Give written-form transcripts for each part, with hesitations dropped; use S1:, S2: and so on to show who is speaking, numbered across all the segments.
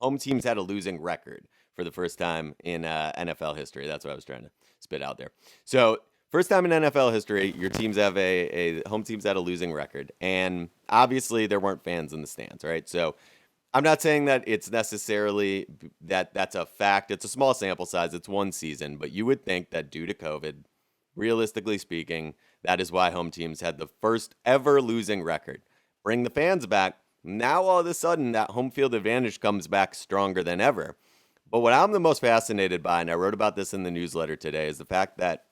S1: home teams had a losing record for the first time in NFL history. That's what I was trying to spit out there. So first time in NFL history, your teams have a home teams had a losing record, and obviously there weren't fans in the stands, right? So I'm not saying that it's necessarily that's a fact. It's a small sample size. It's one season, but you would think that due to COVID, realistically speaking, that is why home teams had the first ever losing record. Bring the fans back. Now all of a sudden that home field advantage comes back stronger than ever. But what I'm the most fascinated by, and I wrote about this in the newsletter today, is the fact that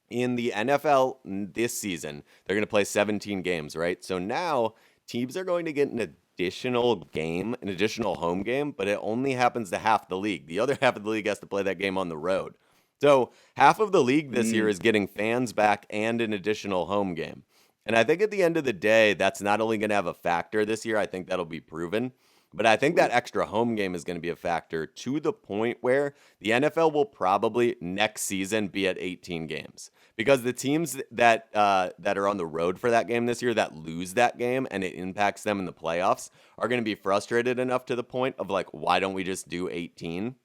S1: in the NFL this season, they're going to play 17 games, right? So now teams are going to get an additional game, an additional home game, but it only happens to half the league. The other half of the league has to play that game on the road. So half of the league this year is getting fans back and an additional home game. And I think at the end of the day, that's not only going to have a factor this year, I think that'll be proven. But I think that extra home game is going to be a factor to the point where the NFL will probably next season be at 18 games because the teams that are on the road for that game this year that lose that game and it impacts them in the playoffs are going to be frustrated enough to the point of like, why don't we just do 18?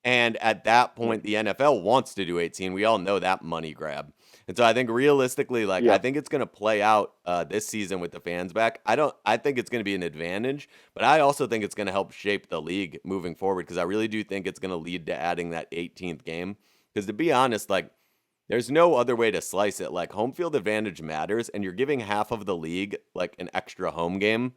S1: And at that point, the NFL wants to do 18. We all know that money grab. And so I think realistically, like I
S2: Yeah.
S1: think it's going to play out this season with the fans back. I think it's going to be an advantage, but I also think it's going to help shape the league moving forward because I really do think it's going to lead to adding that 18th game. Because to be honest, like there's no other way to slice it. Like home field advantage matters, and you're giving half of the league like an extra home game.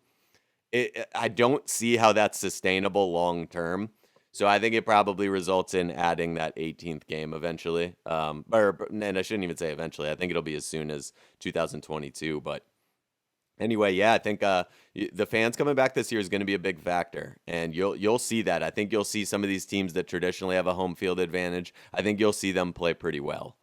S1: I don't see how that's sustainable long term. So I think it probably results in adding that 18th game eventually. And I shouldn't even say eventually. I think it'll be as soon as 2022. But anyway, yeah, I think the fans coming back this year is going to be a big factor, and you'll see that. I think you'll see some of these teams that traditionally have a home field advantage. I think you'll see them play pretty well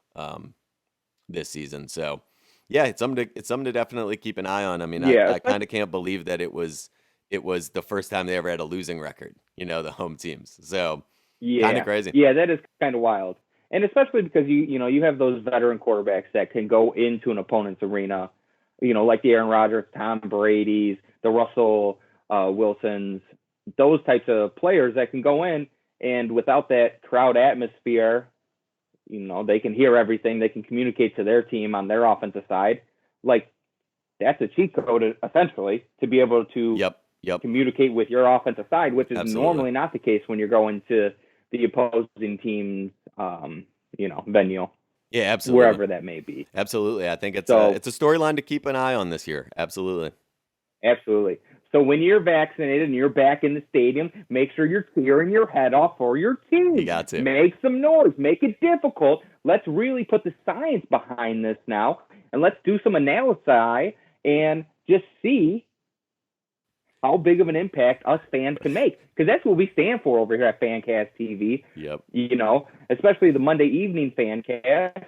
S1: this season. So yeah, it's something to definitely keep an eye on. I mean,
S2: Yeah.
S1: I kind of can't believe that it was the first time they ever had a losing record, the home teams. So kind of
S2: Yeah.
S1: crazy.
S2: Yeah, that is kind of wild. And especially because you have those veteran quarterbacks that can go into an opponent's arena, like the Aaron Rodgers, Tom Brady's, the Russell Wilsons, those types of players that can go in and without that crowd atmosphere, they can hear everything, they can communicate to their team on their offensive side. Like that's a cheat code essentially to be able to
S1: Yep. Yep.
S2: communicate with your offensive side, which is
S1: Absolutely.
S2: normally not the case when you're going to the opposing team's, venue,
S1: Yeah, absolutely.
S2: wherever that may be.
S1: Absolutely. I think it's a
S2: So,
S1: it's a storyline to keep an eye on this year. Absolutely.
S2: absolutely. So when you're vaccinated and you're back in the stadium, make sure you're tearing your head off for your
S1: You
S2: team.
S1: got to.
S2: Make some noise. Make it difficult. Let's really put the science behind this now, and let's do some analysis and just see how big of an impact us fans can make. Because that's what we stand for over here at Fancast TV.
S1: Yep.
S2: Especially the Monday evening Fancast.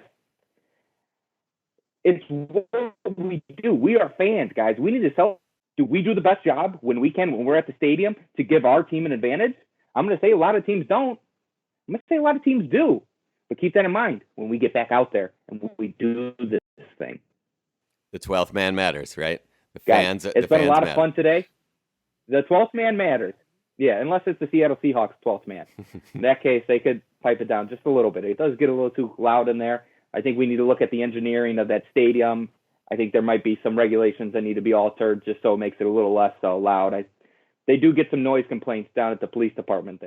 S2: It's what we do. We are fans, guys. We need to sell. Do we do the best job when we can, when we're at the stadium, to give our team an advantage? I'm going to say a lot of teams don't. I'm going to say a lot of teams do. But keep that in mind when we get back out there and when we do this thing.
S1: The 12th man matters, right? The
S2: Guys,
S1: fans
S2: it's
S1: the
S2: been a
S1: fans
S2: lot of
S1: matter.
S2: fun today. The 12th man matters. Yeah, unless it's the Seattle Seahawks 12th man. In that case, they could pipe it down just a little bit. It does get a little too loud in there. I think we need to look at the engineering of that stadium. I think there might be some regulations that need to be altered just so it makes it a little less loud. They do get some noise complaints down at the police department there.